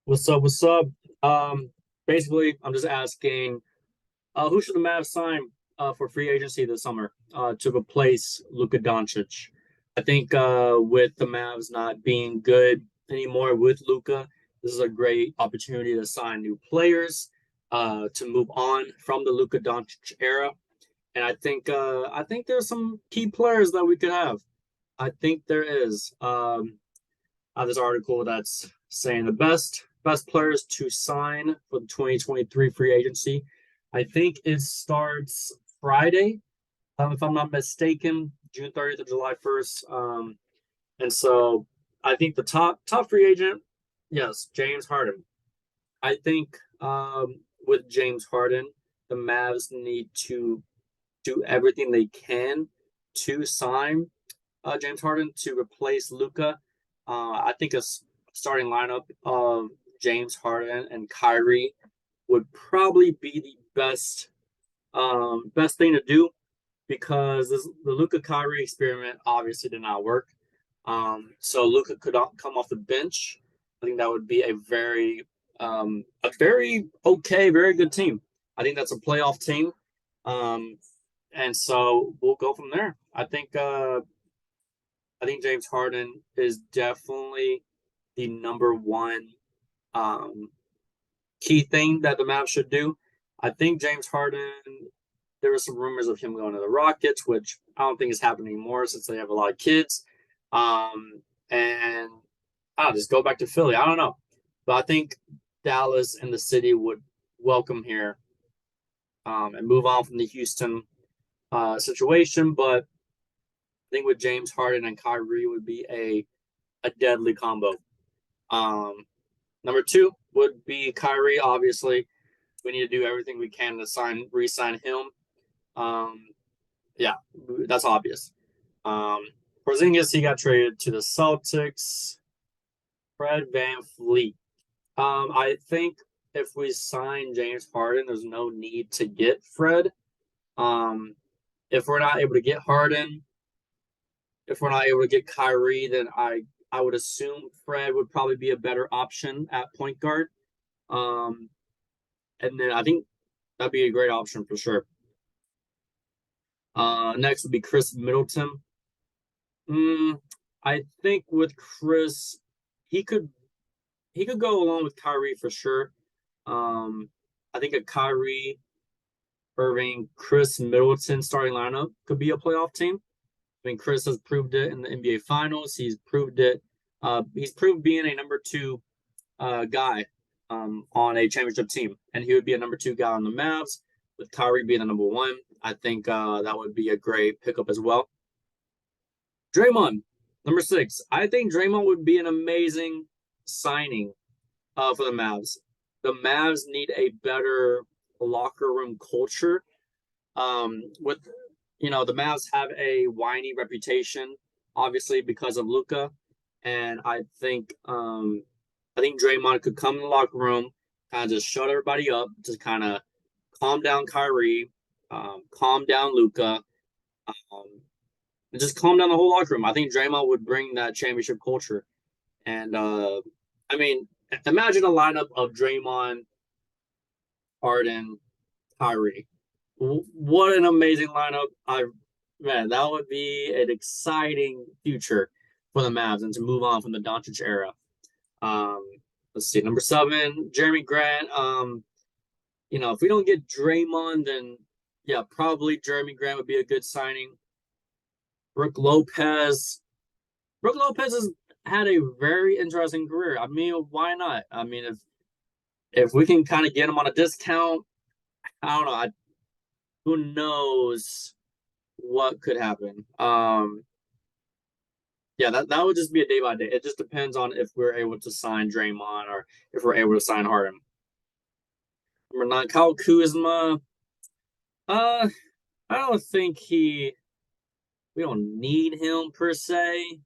What's up? What's up? Basically, I'm just asking, who should the Mavs sign for free agency this summer to replace Luka Doncic? I think with the Mavs not being good anymore with Luka, this is a great opportunity to sign new players, to move on from the Luka Doncic era. And I think there's some key players that we could have. I think there is. I have this article that's saying the best players to sign for the 2023 free agency. I think it starts Friday, if I'm not mistaken, June 30th to July 1st. And so I think the top free agent, yes, James Harden. I think with James Harden, the Mavs need to do everything they can to sign James Harden to replace Luka. I think a starting lineup of James Harden and Kyrie would probably be the best thing to do because the Luka Kyrie experiment obviously did not work. So Luka could come off the bench. I think that would be a very okay, very good team. I think that's a playoff team. Um, and so we'll go from there. I think James Harden is definitely the number one um, key thing that the Mavs should do. I think James Harden. There were some rumors of him going to the Rockets, which I don't think is happening anymore since they have a lot of kids. And I'll just go back to Philly. I don't know, but I think Dallas and the city would welcome here and move on from the Houston situation. But I think with James Harden and Kyrie would be a deadly combo. Um, Number two would be Kyrie. Obviously, we need to do everything we can to re-sign him. Um, yeah, that's obvious. Um, Porzingis, he got traded to the Celtics. Fred VanVleet. I think if we sign James Harden, there's no need to get Fred. Um, if we're not able to get Harden, if we're not able to get Kyrie, then I would assume Fred would probably be a better option at point guard. Um, and then I think that'd be a great option for sure. Next would be Chris Middleton. Mm, I think with Chris, he could he could go along with Kyrie for sure. Um, I think a Kyrie Irving, Chris Middleton starting lineup could be a playoff team. I mean, Chris has proved it in the NBA Finals. He's proved it. He's proved being a number two guy on a championship team, and he would be a number two guy on the Mavs with Kyrie being the number one. I think that would be a great pickup as well. Draymond, number six. I think Draymond would be an amazing signing for the Mavs. The Mavs need a better locker room culture. With the Mavs have a whiny reputation, obviously because of Luka, and I think Draymond could come in the locker room, kind of just shut everybody up, just kind of calm down Kyrie, calm down Luka, um, and just calm down the whole locker room. I think Draymond would bring that championship culture. And I mean, imagine a lineup of Draymond, Harden, Kyrie. What an amazing lineup! Man, that would be an exciting future for the Mavs and to move on from the Doncic era. Um, let's see, number seven, Jeremy Grant. If we don't get Draymond, then yeah, probably Jeremy Grant would be a good signing. Brooke Lopez. Brooke Lopez has had a very interesting career. I mean, why not? I mean, if we can kind of get him on a discount, I don't know. Who knows what could happen? Yeah, that would just be a day by day. It just depends on if we're able to sign Draymond or if we're able to sign Harden. Number nine, Kyle Kuzma. Uh, I don't think we don't need him per se.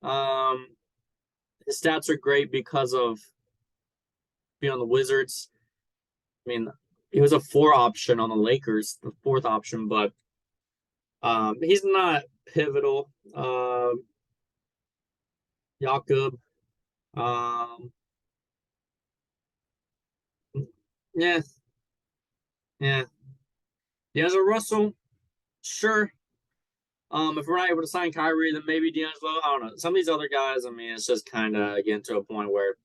Um, his stats are great because of being on the Wizards. I mean, he was a four option on the Lakers, the fourth option, but he's not pivotal. Jakob, um, Yeah, yeah. D'Angelo Russell, sure. If we're not able to sign Kyrie, then maybe D'Angelo. I don't know. Some of these other guys, I mean, it's just kind of getting to a point where,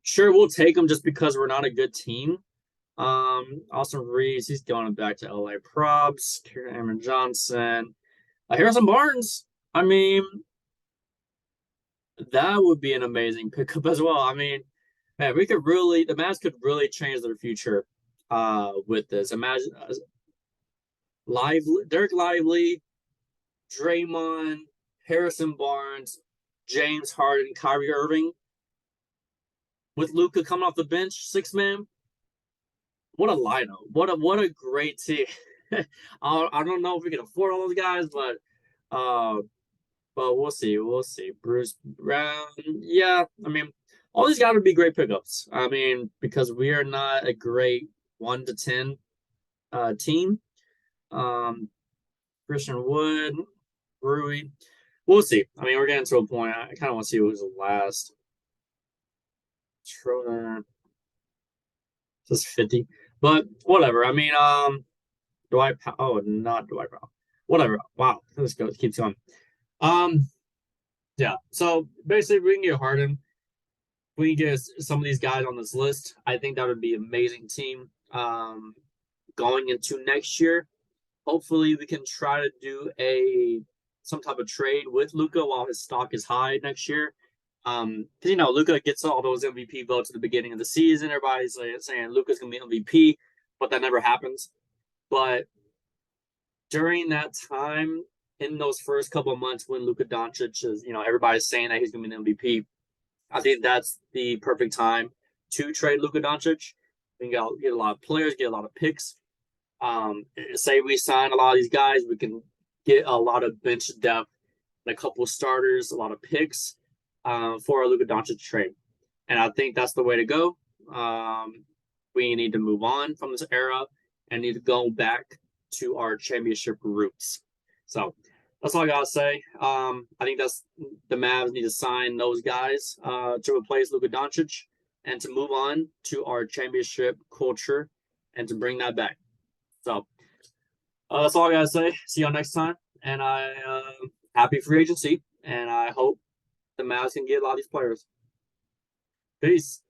sure, we'll take them just because we're not a good team. Austin Reeves, he's going back to LA. Probs, Cameron Johnson, Harrison Barnes. I mean, that would be an amazing pickup as well. I mean, man, we could really, the Mavs could really change their future with this. Imagine Lively, Derek Lively, Draymond, Harrison Barnes, James Harden, Kyrie Irving, with Luka coming off the bench, 6 man. What a lineup! What a great team. I don't know if we can afford all those guys, uh, but we'll see. We'll see. Bruce Brown, yeah. I mean, all these guys would be great pickups. I mean, because we are not a great 1 to 10 team. Um, Christian Wood, Rui. We'll see. I mean, we're getting to a point. I kind of want to see who's the last. Schroeder, just 50, but whatever. I mean, Dwight. Oh, not Dwight Powell. Whatever. Wow, this goes keeps going. Um, yeah. So basically, we can get Harden. We can get some of these guys on this list. I think that would be an amazing team. Going into next year, hopefully we can try to do a some type of trade with Luka while his stock is high next year. Because Luka gets all those MVP votes at the beginning of the season. Everybody's like, saying Luka's gonna be MVP, but that never happens. But during that time, in those first couple of months when Luka Doncic is, everybody's saying that he's gonna be an MVP, I think that's the perfect time to trade Luka Doncic. We can get a lot of players, get a lot of picks. Say we sign a lot of these guys, we can get a lot of bench depth, a couple of starters, a lot of picks for a Luka Doncic trade. And I think that's the way to go. We need to move on from this era and need to go back to our championship roots. So that's all I gotta say. I think that's the Mavs need to sign those guys to replace Luka Doncic and to move on to our championship culture and to bring that back. So that's all I gotta say. See y'all next time. And I happy free agency, and I hope the Mavs can get a lot of these players. Peace.